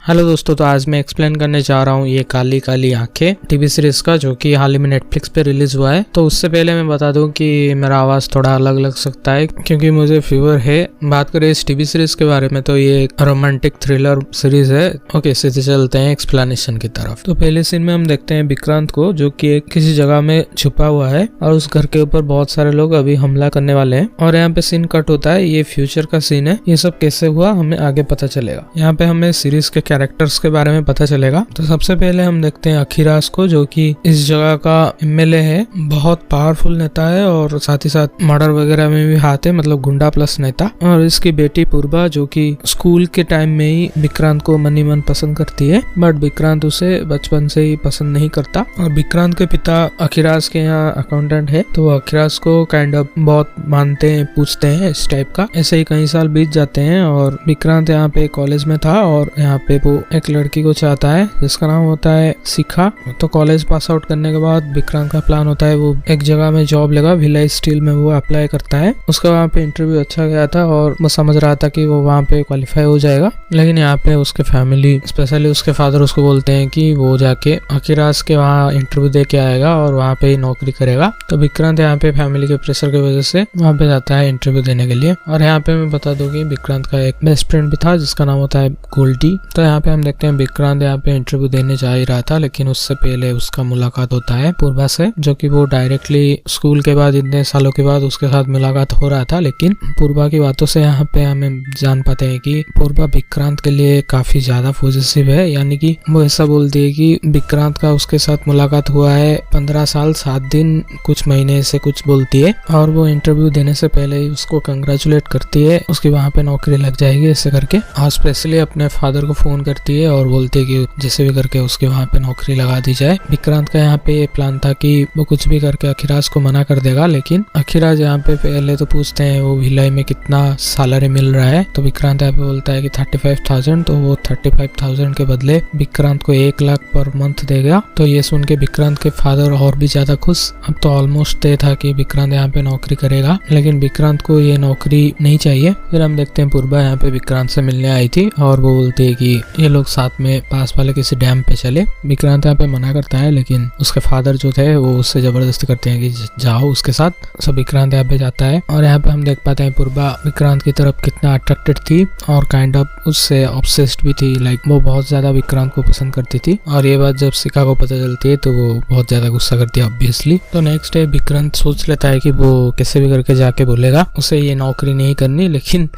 Hello दोस्तों, तो आज मैं एक्सप्लेन करने जा रहा हूँ ये काली काली आंखें टीवी सीरीज का, जो कि हाल ही में नेटफ्लिक्स पे रिलीज हुआ है। तो उससे पहले मैं बता दूं कि मेरा आवाज थोड़ा अलग लग सकता है क्योंकि मुझे फीवर है। बात करें इस टीवी सीरीज के बारे में तो ये एक रोमांटिक थ्रिलर सीरीज है। ओके, सीधे चलते हैं एक्सप्लेनेशन की तरफ। तो पहले सीन में हम देखते हैं विक्रांत को, जो कि एक किसी जगह में छुपा हुआ है और उस घर के ऊपर बहुत सारे लोग अभी हमला करने वाले हैं। और यहाँ पे सीन कट होता है, ये फ्यूचर का सीन है। ये सब कैसे हुआ हमें आगे पता चलेगा। यहाँ पे हमें सीरीज के कैरेक्टर्स के बारे में पता चलेगा। तो सबसे पहले हम देखते हैं अखिराज को, जो कि इस जगह का एमएलए है, बहुत पावरफुल नेता है और साथ ही साथ मर्डर वगैरह में भी हाथ है, मतलब गुंडा प्लस नेता। और इसकी बेटी पूर्वा, जो कि स्कूल के टाइम में ही विक्रांत को मनी मन पसंद करती है, बट विक्रांत उसे बचपन से ही पसंद नहीं करता। और विक्रांत के पिता अखिराज के यहाँ अकाउंटेंट है, तो वो अखिराज को काइंड ऑफ बहुत मानते हैं, पूछते हैं इस टाइप का। ऐसे ही कई साल बीत जाते हैं और विक्रांत यहाँ पे कॉलेज में था और यहाँ पे वो एक लड़की को चाहता है जिसका नाम होता है शिखा। तो कॉलेज पास आउट करने के बाद विक्रांत का प्लान होता है वो एक जगह में जॉब लेगा, भिलाई स्टील में वो अप्लाई करता है। उसका वहाँ पे इंटरव्यू अच्छा गया था और वो समझ रहा था कि वो वहाँ पे क्वालिफाई हो जाएगा। लेकिन यहाँ पे उसके फैमिली, स्पेशली उसके फादर, उसको बोलते हैं कि वो जाके अखिराज के वहाँ इंटरव्यू दे के आएगा और वहाँ पे ही नौकरी करेगा। तो विक्रांत यहाँ पे फैमिली के प्रेशर की वजह से वहाँ पे जाता है इंटरव्यू देने के लिए। और यहाँ पे मैं बता दूं कि विक्रांत का एक बेस्ट फ्रेंड भी था जिसका नाम होता है गोल्डी। तो यहाँ पे हम देखते हैं विक्रांत यहाँ पे इंटरव्यू देने जा ही रहा था, लेकिन उससे पहले उसका मुलाकात होता है पूर्वा से, जो कि वो डायरेक्टली स्कूल के बाद इतने सालों के बाद उसके साथ मुलाकात हो रहा था। लेकिन पूर्वा की बातों से यहाँ पे हमें जान पाते हैं कि पूर्वा विक्रांत के लिए काफी ज्यादा पॉजिटिव है। यानी कि वो ऐसा बोलती है कि विक्रांत का उसके साथ मुलाकात हुआ है 15 साल 7 दिन कुछ महीने से कुछ बोलती है। और वो इंटरव्यू देने से पहले ही उसको कंग्रेचुलेट करती है, उसकी वहाँ पे नौकरी लग जाएगी ऐसे करके। और स्पेशली अपने फादर को फोन करती है और बोलती है कि जैसे भी करके उसके वहाँ पे नौकरी लगा दी जाए। विक्रांत का यहाँ पे प्लान था कि वो कुछ भी करके अखिराज को मना कर देगा, लेकिन अखिराज यहाँ पे पहले तो पूछते हैं वो भिलाई में कितना सैलरी मिल रहा है। तो विक्रांत यहाँ पे बोलता है कि 35,000। तो वो 35,000 के बदले विक्रांत को 1 लाख पर मंथ देगा। तो ये सुन के विक्रांत के फादर और भी ज्यादा खुश। अब तो ऑलमोस्ट तय था कि विक्रांत यहाँ पे नौकरी करेगा, लेकिन विक्रांत को ये नौकरी नहीं चाहिए। फिर हम देखते हैं पूर्वा यहाँ पे विक्रांत से मिलने आई थी और वो बोलती है कि ये लोग साथ में पास वाले किसी डैम पे चले। विक्रांत यहाँ पे मना करता है, लेकिन उसके फादर जो थे वो उससे जबरदस्ती करते हैं कि जाओ उसके साथ। सब विक्रांत यहाँ पे जाता है और यहाँ पे हम देख पाते हैं पूर्वा विक्रांत की तरफ कितना अट्रैक्टेड थी और काइंड ऑफ उससे ऑब्सेस्ड भी थी। लाइक वो बहुत ज्यादा विक्रांत को पसंद करती थी। और ये बात जब शिखा को पता चलती है तो वो बहुत ज्यादा गुस्सा करती है ऑब्वियसली। तो नेक्स्ट डे विक्रांत सोच लेता है कि वो कैसे भी करके जाके बोलेगा उसे ये नौकरी नहीं करनी। लेकिन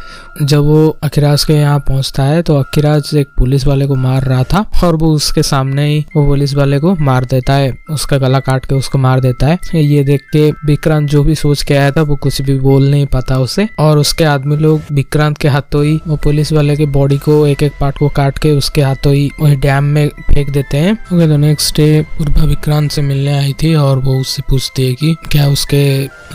जब वो अखिराज के यहाँ पहुंचता है तो अखिराज एक पुलिस वाले को मार रहा था और वो उसके सामने ही वो पुलिस वाले को मार देता है, उसका गला काट के उसको मार देता है। ये देख के विक्रांत जो भी सोच के आया था वो कुछ भी बोल नहीं पाता उसे। और उसके आदमी लोग विक्रांत के हाथों ही वो पुलिस वाले के बॉडी को एक एक पार्ट को काट के उसके हाथों ही वही डैम में फेंक देते हैं। ओके, तो नेक्स्ट डे पूर्वा विक्रांत से मिलने आई थी और वो उससे पूछती है कि क्या उसके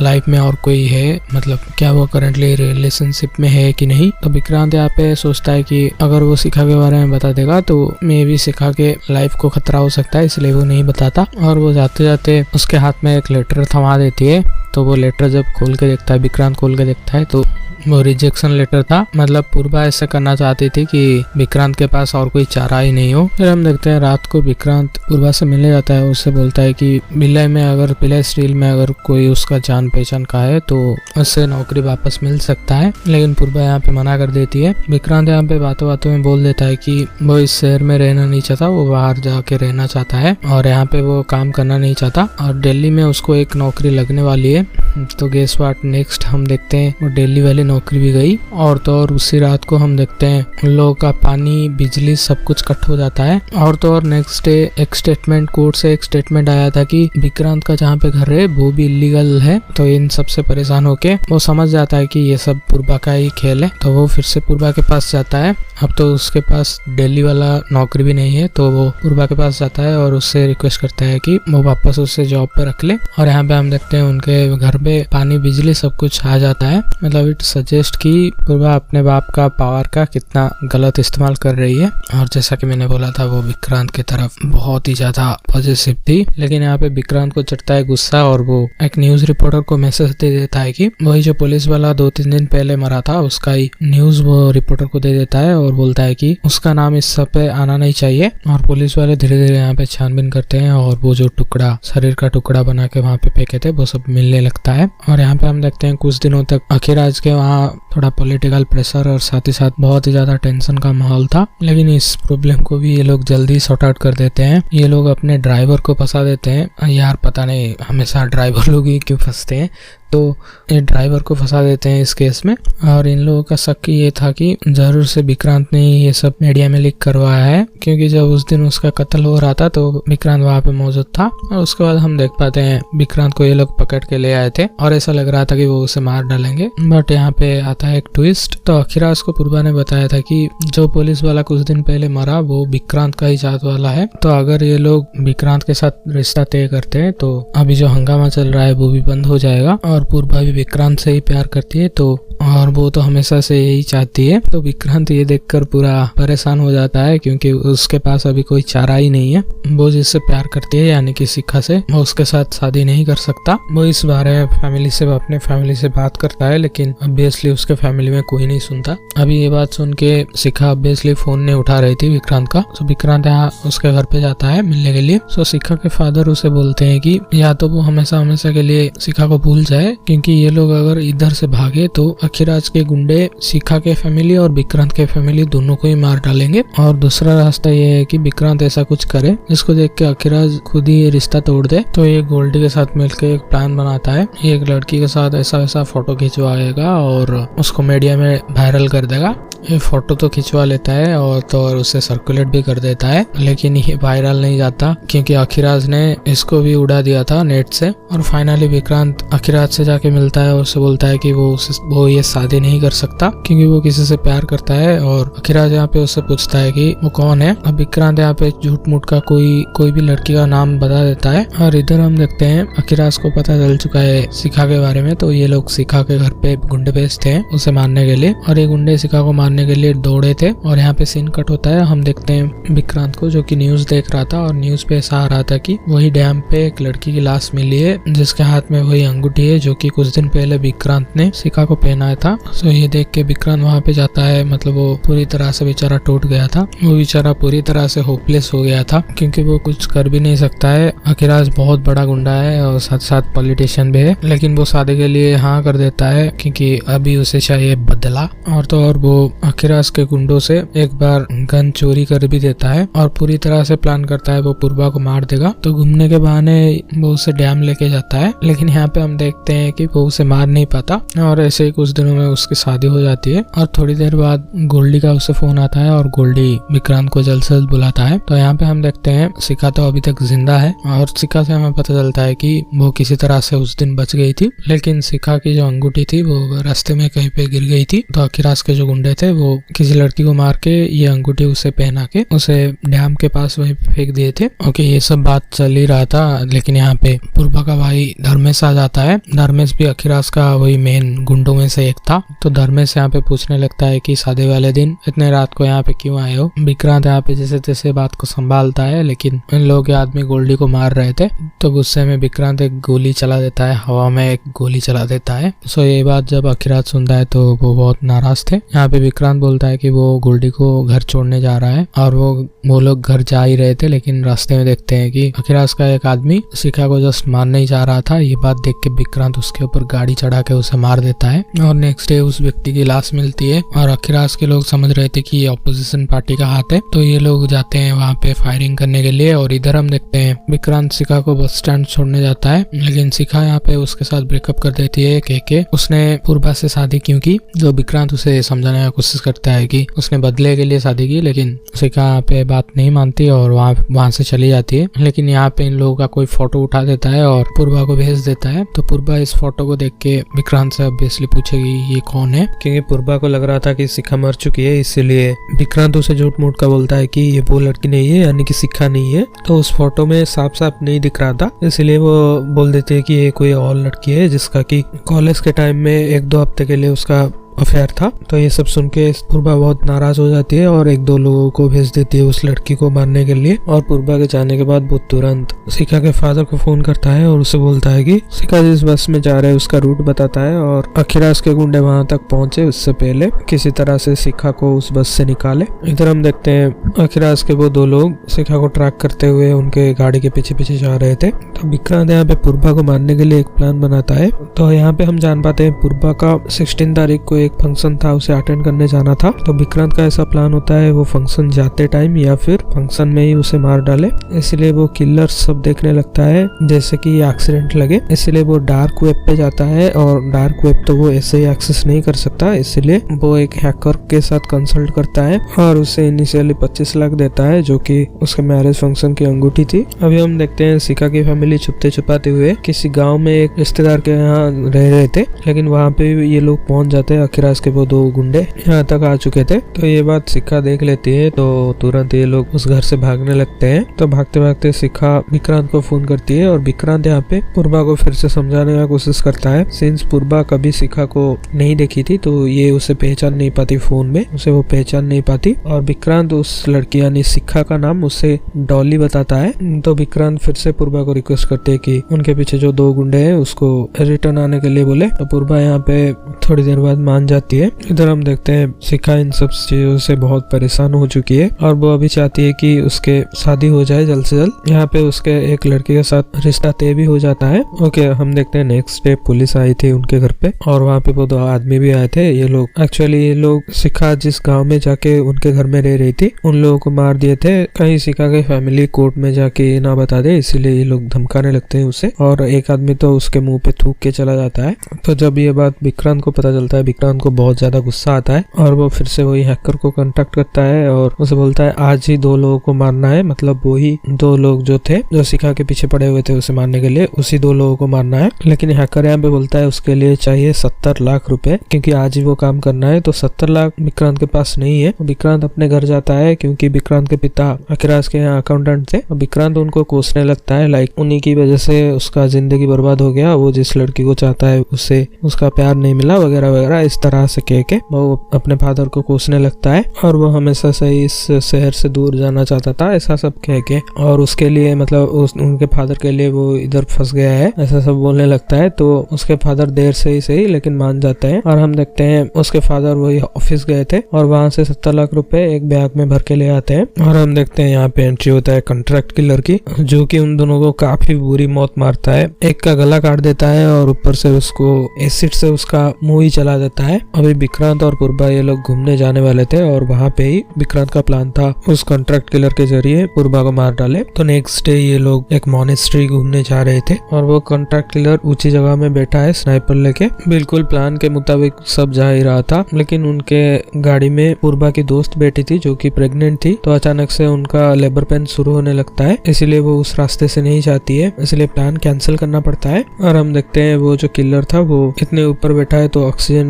लाइफ में और कोई है, मतलब क्या वो करंटली रिलेशनशिप में है कि नहीं। तो विक्रांत यहाँ पे सोचता है कि अगर वो शिखा के बारे में बता देगा तो मे भी शिखा के लाइफ को खतरा हो सकता है, इसलिए वो नहीं बताता। और वो जाते जाते उसके हाथ में एक लेटर थमा देती है। तो वो लेटर जब खोल के देखता है, विक्रांत खोल के देखता है, तो वो रिजेक्शन लेटर था। मतलब पूर्वा ऐसा करना चाहती थी कि विक्रांत के पास और कोई चारा ही नहीं हो। फिर हम देखते हैं रात को विक्रांत पूर्वा से मिलने जाता है। उससे बोलता है कि भिलाई स्टील में अगर कोई उसका जान पहचान का है तो उससे नौकरी वापस मिल सकता है। लेकिन पूर्वा यहाँ पे मना कर देती है। विक्रांत यहाँ पे बातों बातों में बोल देता है कि वो इस शहर में रहना नहीं चाहता, वो बाहर जाके रहना चाहता है और यहाँ पे वो काम करना नहीं चाहता। और दिल्ली में उसको एक नौकरी लगने वाली है। तो गेस व्हाट, नेक्स्ट हम देखते हैं वो दिल्ली वाली नौकरी भी गई। और तो और उसी रात को हम देखते हैं उन लोगों का पानी बिजली सब कुछ कट हो जाता है। और तो और नेक्स्ट डे एक स्टेटमेंट, कोर्ट से एक स्टेटमेंट आया था कि विक्रांत का जहाँ पे घर है वो भी इलीगल है। तो इन सब से परेशान होके वो समझ जाता है कि ये सब पूर्वा का ही खेल है। तो वो फिर से पूर्वा के पास जाता है। अब तो उसके पास दिल्ली वाला नौकरी भी नहीं है, तो वो पूर्वा के पास जाता है और उससे रिक्वेस्ट करता है कि वो वापस उससे जॉब पे रख ले। और यहाँ पे हम देखते हैं उनके घर पे पानी बिजली सब कुछ आ जाता है। मतलब इट सजेस्ट कि पूर्वा अपने बाप का पावर का कितना गलत इस्तेमाल कर रही है। और जैसा कि मैंने बोला था वो विक्रांत की तरफ बहुत ही ज्यादा पॉजिटिव थी। लेकिन यहाँ पे विक्रांत को चढ़ता है गुस्सा और वो एक न्यूज रिपोर्टर को मैसेज दे देता है कि वही जो पुलिस वाला 2-3 दिन पहले मरा था उसका ही न्यूज वो रिपोर्टर को दे देता है और बोलता है कि उसका उसका नाम इस सब पे आना नहीं चाहिए। और पुलिस वाले धीरे धीरे यहाँ पे छानबीन करते हैं और वो जो टुकड़ा, शरीर का टुकड़ा बना के वहाँ पे फेंके थे, वो सब मिलने लगता है। और यहाँ पे हम देखते हैं कुछ दिनों तक अखिराज के वहाँ थोड़ा पॉलिटिकल प्रेशर और साथ ही साथ बहुत ही ज्यादा टेंशन का माहौल था, लेकिन इस प्रॉब्लम को भी ये लोग जल्दी सॉर्ट आउट कर देते हैं। ये लोग अपने ड्राइवर को फंसा देते हैं। यार पता नहीं हमेशा ड्राइवर लोग ही क्यों फंसते हैं, तो ये ड्राइवर को फंसा देते हैं इस केस में। और इन लोगों का शक ये था कि जरूर से विक्रांत ने ये सब मीडिया में लीक करवाया है, क्योंकि जब उस दिन उसका कत्ल हो रहा था तो विक्रांत वहाँ पे मौजूद था। और उसके बाद हम देख पाते हैं विक्रांत को ये लोग पकड़ के ले आए थे और ऐसा लग रहा था कि वो उसे मार डालेंगे। बट यहाँ पे आता है एक ट्विस्ट। तो अखिराज को पूर्वा ने बताया था कि जो पुलिस वाला कुछ दिन पहले मरा वो विक्रांत का ही जात वाला है, तो अगर ये लोग विक्रांत के साथ रिश्ता तय करते हैं तो अभी जो हंगामा चल रहा है वो भी बंद हो जाएगा। और पूर्वा भी विक्रांत से ही प्यार करती है, तो और वो तो हमेशा से यही चाहती है। तो विक्रांत ये देखकर पूरा परेशान हो जाता है, क्योंकि उसके पास अभी कोई चारा ही नहीं है। वो जिससे प्यार करती है यानी कि शिखा से, वो उसके साथ शादी नहीं कर सकता। वो इस बारे में अपने फैमिली से बात करता है, लेकिन ऑब्वियसली उसके फैमिली में कोई नहीं सुनता। अभी ये बात सुन के शिखा ऑब्वियसली फोन नहीं उठा रही थी विक्रांत का, तो विक्रांत यहाँ उसके घर पे जाता है मिलने के लिए। तो शिखा के फादर उसे बोलते हैं कि या तो वो हमेशा के लिए शिखा को भूल जाए, क्योंकि ये लोग अगर इधर से भागे तो अखिराज के गुंडे शिखा के फैमिली और विक्रांत के फैमिली दोनों को ही मार डालेंगे। और दूसरा रास्ता ये है कि विक्रांत ऐसा कुछ करे जिसको देख के अखिराज खुद ही ये रिश्ता तोड़ दे। तो ये गोल्डी के साथ मिलकर एक प्लान बनाता है। ये एक लड़की के साथ ऐसा वैसा फोटो खिंचवाएगा और उसको मीडिया में वायरल कर देगा। ये फोटो तो खिंचवा लेता है और तो और उसे सर्कुलेट भी कर देता है, लेकिन ये वायरल नहीं जाता क्योंकि अखिराज ने इसको भी उड़ा दिया था नेट से। और फाइनली विक्रांत अखिराज से जाके मिलता है और उसे बोलता है कि वो ये शादी नहीं कर सकता क्योंकि वो किसी से प्यार करता है। और अखिराज यहाँ पे उससे पूछता है कि वो कौन है। अब विक्रांत यहाँ पे झूठ मूठ का कोई भी लड़की का नाम बता देता है। और इधर हम देखते हैं अखिराज को पता चल चुका है शिखा के बारे में, तो ये लोग शिखा के घर पे गुंडे भेजते हैं उसे मारने के लिए। और ये गुंडे शिखा को मारने के लिए दौड़े थे। और यहाँ पे सीन कट होता है। हम देखते हैं विक्रांत को जो कि न्यूज देख रहा था और न्यूज पे ऐसा आ रहा था कि वही डैम पे एक लड़की की लाश मिली है जिसके हाथ में वही अंगूठी है जो कि कुछ दिन पहले विक्रांत ने शिखा को पहनाया था। तो ये देख के विक्रांत वहाँ पे जाता है, मतलब वो पूरी तरह से बेचारा टूट गया था। वो बेचारा पूरी तरह से होपलेस हो गया था क्योंकि वो कुछ कर भी नहीं सकता है। अखिराज बहुत बड़ा गुंडा है और साथ साथ पॉलिटिशियन भी है, लेकिन वो शादी के लिए हाँ कर देता है क्योंकि अभी उसे चाहिए बदला। और तो और वो अखिराज के गुंडों से एक बार गन चोरी कर भी देता है और पूरी तरह से प्लान करता है वो पूर्वा को मार देगा। तो घूमने के बहाने वो उसे डैम लेके जाता है, लेकिन यहाँ पे हम देखते हैं कि वो उसे मार नहीं पाता। और ऐसे ही कुछ दिनों में उसकी शादी हो जाती है। और थोड़ी देर बाद गोल्डी का उसे फोन आता है और गोल्डी विक्रांत को जल्द से जल्द बुलाता है। तो यहाँ पे हम देखते हैं शिखा तो अभी तक जिंदा है और शिखा से हमें पता चलता है कि वो किसी तरह से उस दिन बच गई थी, लेकिन शिखा की जो अंगूठी थी वो रास्ते में कहीं पे गिर गई थी। तो अखिराज के जो गुंडे थे वो किसी लड़की को मार के ये अंगूठी उसे पहना के उसे डैम के पास वहीं फेंक दिए थे। ओके, ये सब बात चल ही रहा था, लेकिन यहाँ पे पूर्वा का भाई धर्मेश आ जाता है। धर्मेश भी अखिराज का वही मेन गुंडों में से एक था। तो धर्मेश यहाँ पे पूछने लगता है कि शादी वाले दिन इतने रात को यहाँ पे क्यों आए हो। विक्रांत यहाँ पे जैसे तैसे बात को संभालता है, लेकिन इन लोगों के आदमी गोल्डी को मार रहे थे। तो गुस्से में विक्रांत एक गोली चला देता है, हवा में एक गोली चला देता है। सो ये बात जब अखिराज सुनता है तो वो बहुत नाराज थे। यहाँ पे विक्रांत बोलता है कि वो गोल्डी को घर छोड़ने जा रहा है और वो लोग घर जा ही रहे थे, लेकिन रास्ते में देखते हैं कि अखिराज का एक आदमी शिखा को जस्ट मारने ही जा रहा था। ये बात देख के विक्रांत उसके ऊपर गाड़ी चढ़ा के उसे मार देता है और नेक्स्ट डे उस व्यक्ति की लाश मिलती है। और अखिराज के लोग समझ रहे थे कि ये ऑपोजिशन पार्टी का हाथ है, तो ये लोग जाते हैं वहाँ पे फायरिंग करने के लिए। और इधर हम देखते हैं विक्रांत शिखा को बस स्टैंड छोड़ने जाता है, लेकिन शिखा यहाँ पे उसके साथ ब्रेकअप कर देती है के उसने पूर्वा से शादी क्यों की। जो विक्रांत उसे समझाने की कोशिश करता है कि उसने बदले के लिए शादी की, लेकिन शिखा यहाँ पे बात नहीं मानती और वहाँ से चली जाती है। लेकिन यहाँ पे इन लोगों का कोई फोटो उठा देता है और पूर्वा को भेज देता है। तो पूर्वा इस फोटो को देख के विक्रांत से ऑब्वियसली पूछेगी ये कौन है, क्योंकि पूर्वा को लग रहा था कि शिखा मर चुकी है, इसीलिए विक्रांत उसे झूठ मूठ का बोलता है कि ये वो लड़की नहीं है, यानी कि शिखा नहीं है। तो उस फोटो में साफ साफ नहीं दिख रहा था, इसलिए वो बोल देते हैं कि ये कोई और लड़की है जिसका कि कॉलेज के टाइम में 1-2 हफ्ते के लिए उसका अफेयर था। तो ये सब सुन के पूर्वा बहुत नाराज हो जाती है और 1-2 लोगों को भेज देती है उस लड़की को मारने के लिए। और पूर्वा के जाने के बाद वो तुरंत शिखा के फादर को फोन करता है और उसे बोलता है कि शिखा जिस बस में जा रहे हैं उसका रूट बताता है और अखिराज के गुंडे वहां तक पहुंचे उससे पहले किसी तरह से शिखा को उस बस से निकाले। इधर हम देखते हैं अखिराज के वो 2 लोग शिखा को ट्रैक करते हुए उनके गाड़ी के पीछे पीछे जा रहे थे। तो विक्रांत यहाँ पे पूर्वा को मारने के लिए एक प्लान बनाता है। तो यहाँ पे हम जान पाते हैं पूर्वा का 16 तारीख को एक फंक्शन था, उसे अटेंड करने जाना था। तो विक्रांत का ऐसा प्लान होता है वो फंक्शन जाते टाइम या फिर फंक्शन में ही उसे मार डाले। इसलिए वो किलर सब देखने लगता है जैसे कि एक्सीडेंट लगे, इसलिए वो डार्क वेब पे जाता है। और डार्क वेब तो वो ऐसे ही एक्सेस नहीं कर सकता, इसलिए वो एक हैकर के साथ कंसल्ट करता है और उसे इनिशियली 25 लाख देता है जो कि उसके मैरिज फंक्शन की अंगूठी थी। अभी हम देखते हैं शिखा की फैमिली छुपते छुपाते हुए किसी गांव में एक रिश्तेदार के यहाँ रह रहे थे, लेकिन वहाँ पे ये लोग पहुंच जाते हैं। अखिराज के वो 2 गुंडे यहाँ तक आ चुके थे। तो ये बात शिखा देख लेती है तो तुरंत ये लोग उस घर से भागने लगते हैं। तो भागते भागते शिखा विक्रांत को फोन करती है और विक्रांत यहाँ पे पूर्वा को फिर से समझाने का कोशिश करता है। सिंस पूर्वा कभी शिखा को नहीं देखी थी तो ये उसे पहचान नहीं पाती, फोन में उसे वो पहचान नहीं पाती। और विक्रांत उस लड़की यानी शिखा का नाम उसे डॉली बताता है। तो विक्रांत फिर से पूर्वा को रिक्वेस्ट करते है कि उनके पीछे जो 2 गुंडे हैं उसको रिटर्न आने के लिए बोले। तो पूर्वा यहाँ पे थोड़ी देर बाद मान जाती है। इधर हम देखते हैं शिखा इन सब चीजों से बहुत परेशान हो चुकी है और वो अभी चाहती है कि उसके शादी हो जाए जल्द से जल्द। यहाँ पे उसके एक लड़के के साथ रिश्ता तय भी हो जाता है। ओके, हम देखते हैं नेक्स्ट डे पुलिस आई थी उनके घर पे और वहाँ पे वो 2 आदमी भी आए थे। ये लोग शिखा जिस गांव में जाके उनके घर में रह रही थी उन लोगों को मार दिए थे। कहीं शिखा के फैमिली कोर्ट में जाके ना बता दे, इसीलिए ये लोग धमकाने लगते हैं उसे। और एक आदमी तो उसके मुंह पे थूक के चला जाता है। तो जब ये बात विक्रांत को पता चलता है, विक्रांत को बहुत ज्यादा गुस्सा आता है और वो फिर से वही हैकर को कांटेक्ट करता है और उसे बोलता है आज ही 2 लोगों को मारना है। मतलब वही 2 लोग जो थे जो शिखा के पीछे पड़े हुए थे उसे मारने के लिए, उसी 2 लोगों को मारना है। लेकिन हैकर यहाँ पे बोलता है उसके लिए चाहिए 70 लाख रुपए, क्योंकि आज ही वो काम करना है। तो 70 लाख विक्रांत के पास नहीं है। विक्रांत अपने घर जाता है क्योंकि विक्रांत के पिता अखिराज के यहाँ अकाउंटेंट थे। विक्रांत उनको कोसने लगता है लाइक उन्हीं की वजह से उसका जिंदगी बर्बाद हो गया, वो जिस लड़की को चाहता है उससे उसका प्यार नहीं मिला वगैरह वगैरह, इस तरह से कह के वो अपने फादर को कोसने लगता है। और वो हमेशा से इस शहर से दूर जाना चाहता था, ऐसा सब कह के। और उसके लिए मतलब उनके फादर के लिए वो इधर फंस गया है, ऐसा सब बोलने लगता है। तो उसके फादर देर से ही सही लेकिन मान जाते हैं। और हम देखते हैं उसके फादर वही ऑफिस गए थे और वहां से 70 लाख रुपए एक बैग में भर के ले आते हैं। और हम देखते हैं यहाँ पे एंट्री होता है कॉन्ट्रैक्ट किलर की, जो कि उन दोनों को काफी बुरी मौत मारता है। एक का गला काट देता है और ऊपर से उसको एसिड से उसका मुंह ही चला देता है। अभी विक्रांत और पूर्वा ये लोग घूमने जाने वाले थे और वहाँ पे ही विक्रांत का प्लान था उस कॉन्ट्रैक्ट किलर के जरिए पूर्वा को मार डाले। तो नेक्स्ट डे ये लोग एक मॉनेस्ट्री घूमने जा रहे थे और वो कॉन्ट्रैक्ट किलर ऊंची जगह में बैठा है स्नाइपर लेके। बिल्कुल प्लान के मुताबिक सब जा ही रहा था, लेकिन उनके गाड़ी में पूर्वा की दोस्त बैठी थी जो कि प्रेग्नेंट थी। तो अचानक से उनका लेबर पेन शुरू होने लगता है, इसलिए वो उस रास्ते से नहीं जाती है, इसलिए प्लान कैंसिल करना पड़ता है। और हम देखते हैं वो जो किलर था वो इतने ऊपर बैठा है तो ऑक्सीजन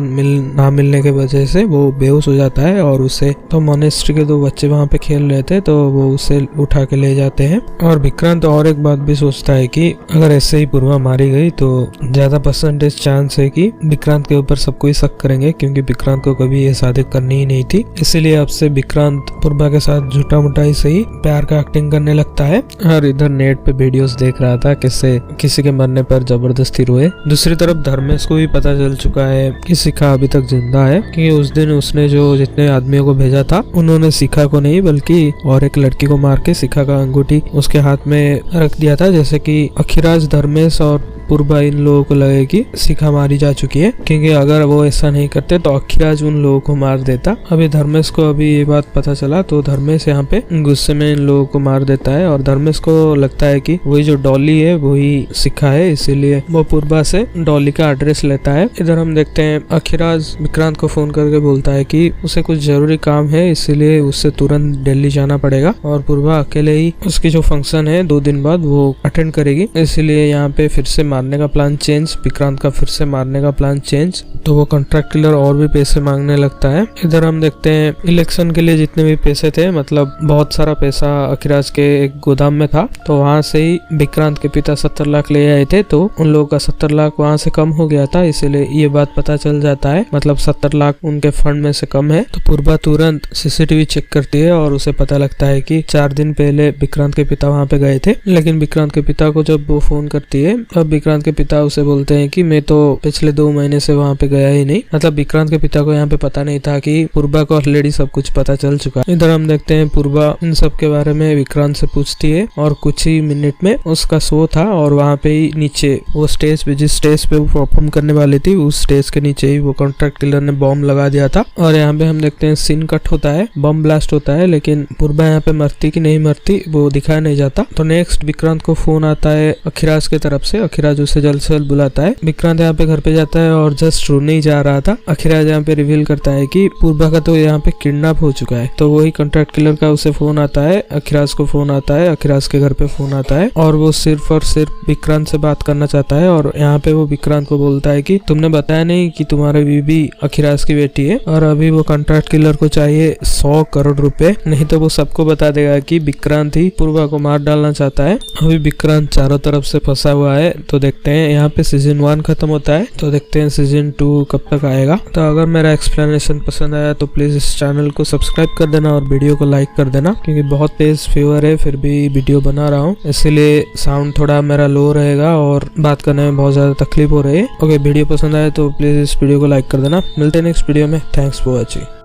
ना मिलने के वजह से वो बेहोश हो जाता है। और उसे तो मॉनेस्ट्री के 2 बच्चे वहाँ पे खेल रहे थे तो वो उसे उठा के ले जाते हैं। और विक्रांत और एक बात भी सोचता है कि अगर ऐसे ही पूर्वा मारी गई तो ज्यादा परसेंटेज चांस है कि विक्रांत के ऊपर सब कोई शक करेंगे, क्योंकि विक्रांत को कभी ये शादी करनी ही नहीं थी। इसीलिए अब से विक्रांत पूर्वा के साथ झूठा मूठा ही सही प्यार का एक्टिंग करने लगता है। और इधर नेट पे वीडियोस देख रहा था किससे किसी के मरने पर जबरदस्ती रोए। दूसरी तरफ धर्मेश को भी पता चल चुका है कि शिखा अभी तक जिंदा है, क्योंकि उस दिन उसने जो जितने आदमियों को भेजा था उन्होंने शिखा को नहीं बल्कि और एक लड़की को मार के शिखा का अंगूठी उसके हाथ में रख दिया था, जैसे कि अखिराज, धर्मेश और पूर्वा इन लोगों को लगे कि शिखा मारी जा चुकी है, क्योंकि अगर वो ऐसा नहीं करते तो अखिराज उन लोगों को मार देता। अभी धर्मेश को अभी ये बात पता चला तो धर्मेश यहाँ पे गुस्से में इन लोगों को मार देता है। और धर्मेश को लगता है कि वही जो डॉली है वही शिखा है, इसीलिए वो पूर्वा से डॉली का एड्रेस लेता है। इधर हम देखते हैं अखिराज विक्रांत को फोन करके बोलता है कि उसे कुछ जरूरी काम है, इसीलिए उससे तुरंत दिल्ली जाना पड़ेगा और पूर्वा अकेले ही उसकी जो फंक्शन है 2 दिन बाद वो अटेंड करेगी। इसलिए यहाँ पे फिर से मारने का प्लान चेंज, विक्रांत का फिर से मारने का प्लान चेंज। तो वो कॉन्ट्रैक्ट किलर और भी पैसे मांगने लगता है। इधर हम देखते हैं इलेक्शन के लिए जितने भी पैसे थे, मतलब बहुत सारा पैसा अखिराज के एक गोदाम में था, तो वहां से ही विक्रांत के पिता 70 लाख ले आए थे। तो उन लोगों का 70 लाख वहां से कम हो गया था, इसीलिए ये बात पता चल जाता है। है, मतलब 70 लाख उनके फंड में से कम है। तो पूर्वा तुरंत सीसीटीवी चेक करती है और उसे पता लगता है कि 4 दिन पहले विक्रांत के पिता वहाँ पे गए थे। लेकिन विक्रांत के पिता को जब वो फोन करती है तब विक्रांत के पिता उसे बोलते हैं कि मैं तो पिछले 2 महीने से वहाँ पे गया ही नहीं। मतलब विक्रांत के पिता को यहाँ पे पता नहीं था कि पूर्वा को ऑलरेडी सब कुछ पता चल चुका है। इधर हम देखते हैं पूर्वा इन सब के बारे में विक्रांत से पूछती है और कुछ ही मिनट में उसका शो था और वहाँ पे ही नीचे वो स्टेज पे, जिस स्टेज पे वो परफॉर्म करने वाली थी, उस स्टेज के नीचे ही वो कॉन्ट्रैक्ट किलर ने बॉम्ब लगा दिया था। और यहाँ पे हम देखते हैं सीन कट होता है, बम ब्लास्ट होता है, लेकिन पूर्वा यहाँ पे मरती कि नहीं मरती वो दिखाया नहीं जाता। तो नेक्स्ट विक्रांत को फोन आता है अखिराज की तरफ से। अखिराज उसे जल्द से जल्द बुलाता है। विक्रांत यहाँ पे घर पे जाता है और जस्ट रोने ही जा रहा था। अखिराज यहाँ पे रिवील करता है कि पूर्वा का तो यहाँ पे किडनैप हो चुका है। तो वही कॉन्ट्रैक्ट किलर का उसे फोन आता है, अखिराज को फोन आता है, अखिराज के घर पे फोन आता है और वो सिर्फ और सिर्फ विक्रांत से बात करना चाहता है। और यहाँ पे वो विक्रांत को बोलता है कि तुमने बताया नहीं कि तुम्हारी बीबी अखिराज की बेटी है और अभी वो कॉन्ट्रैक्ट किलर को चाहिए 100 करोड़ रुपए, नहीं तो वो सबको बता देगा कि विक्रांत ही पूर्वा को मार डालना चाहता है। अभी विक्रांत चारों तरफ से फंसा हुआ है। तो देखते हैं, यहाँ पे सीजन 1 खत्म होता है, तो देखते हैं सीजन 2 कब तक आएगा। तो अगर मेरा एक्सप्लेनेशन पसंद आया तो प्लीज इस चैनल को सब्सक्राइब कर देना और वीडियो को लाइक कर देना, क्योंकि बहुत तेज फीवर है फिर भी वीडियो बना रहा हूँ, इसलिए साउंड थोड़ा मेरा लो रहेगा और बात करने में बहुत ज्यादा तकलीफ हो रही है। ओके, वीडियो पसंद आए तो प्लीज इस वीडियो को लाइक कर देना। मिलते हैं नेक्स्ट वीडियो में। Thanks for watching.